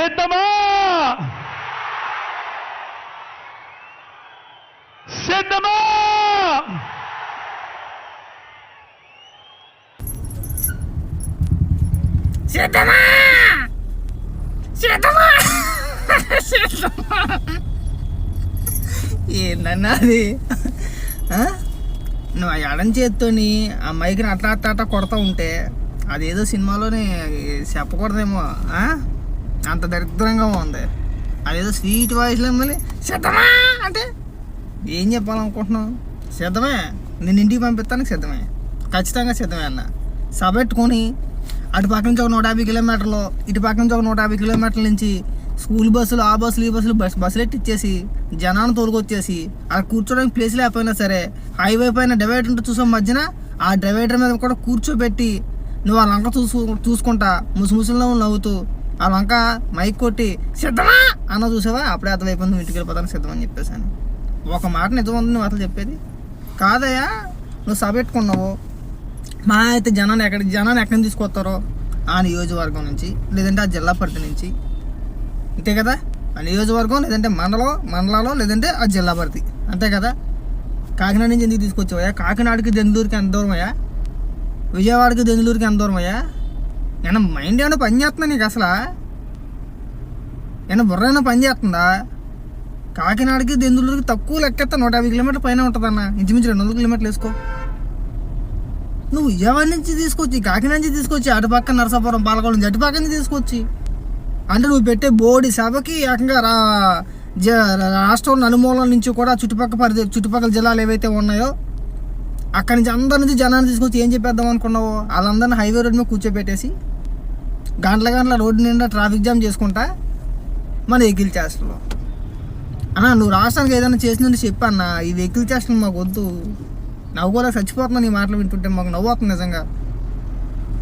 సిద్ధమా సిద్ధమా సిద్ధమా సిద్ధమా ఏంటన్నా అది? నువ్వు ఆ ఎడం చేత్తోని ఆ మైక్ని అట్లా అట్లా అట్లా కొడతా ఉంటే అదేదో సినిమాలోనే చెప్పకూడదేమో, అంత దరిద్రంగా ఉంది. అదేదో స్వీట్ వాయిస్లో మళ్ళీ సిద్ధమా అంటే ఏం చెప్పాలనుకుంటున్నావు? సిద్ధమే, నేను ఇంటికి పంపిస్తానికి సిద్ధమే, ఖచ్చితంగా సిద్ధమే అన్న. సబెట్టుకొని అటు పక్క నుంచి ఒక 150 కిలోమీటర్లు, ఇటు పక్క నుంచి ఒక 150 కిలోమీటర్ల నుంచి స్కూల్ బస్సులు, ఆ బస్సులు, ఈ బస్సులు, బస్సులు ఎట్టిచ్చేసి జనాన్ని తోలుకొచ్చేసి అక్కడ కూర్చోడానికి ప్లేస్ లేకపోయినా సరే హైవే పైన డివైడర్ ఉంటే చూసాం మధ్యన, ఆ డివైడర్ మీద కూడా కూర్చోబెట్టి నువ్వు ఆ లంక చూసుకుంటా ముసుముసుల్లో నవ్వుతూ ఆ లంక మైక్ కొట్టి సిద్ధమా అన్న చూసావా, అప్పుడే అర్థమైపోయింది నువ్వు ఇంటికి వెళ్ళిపోతాను సిద్ధమని చెప్పేసాను. ఒక మాట నిజం ఉంది నువ్వు అసలు చెప్పేది కాదయ్యా. నువ్వు సబెట్టుకున్నావు, మా అయితే జనాన్ని ఎక్కడి నుంచి తీసుకొస్తారో ఆ నియోజకవర్గం నుంచి, లేదంటే ఆ జిల్లా పరిధి నుంచి, అంతే కదా. ఆ నియోజకవర్గం లేదంటే మండలాలో లేదంటే ఆ జిల్లా పరిధి, అంతే కదా. కాకినాడ నుంచి ఎందుకు తీసుకొచ్చావయ్యా? కాకినాడకి దెందులూరుకి ఎంత దూరం అయ్యా? విజయవాడకి దెందులూరుకి ఎంత దూరం అయ్యా? ఏమన్నా మైండ్ ఏమైనా పని చేస్తుందా నీకు? అసలు ఏమన్నా బుర్ర ఏమైనా పని చేస్తుందా? కాకినాడకి దెందులూరుకి తక్కువ లెక్కెత్తా 150 కిలోమీటర్ల పైన ఉంటుందన్న, ఇంచుమించు 200 కిలోమీటర్లు వేసుకో. నువ్వు విజయవాడ నుంచి తీసుకొచ్చి, కాకినాడ నుంచి తీసుకొచ్చి, అటుపక్క నరసాపురం, పాలకొండ నుంచి అటుపక్క నుంచి తీసుకొచ్చి అంటే నువ్వు పెట్టే బోడి సభకి ఏకంగా రాష్ట్రం నలుమూలల నుంచి కూడా చుట్టుపక్కల జిల్లాలు ఏవైతే ఉన్నాయో అక్కడి నుంచి అందరి నుంచి జనాన్ని తీసుకొచ్చి ఏం చెప్పేద్దాం అనుకున్నావు? వాళ్ళందరినీ హైవే రోడ్ మీద కూర్చోబెట్టేసి గంటల రోడ్డు నిండా ట్రాఫిక్ జామ్ చేసుకుంటా మన వెహికల్ చేష్టలు అన్నా. నువ్వు రాష్ట్రానికి ఏదైనా చేసిందని చెప్పన్నా, ఈ వెహికల్ చేష్టలు మాకు వద్దు. నవ్వుకోలేక చచ్చిపోతున్నా నీ మాటలు వింటుంటే, మాకు నవ్వు అవుతుంది నిజంగా.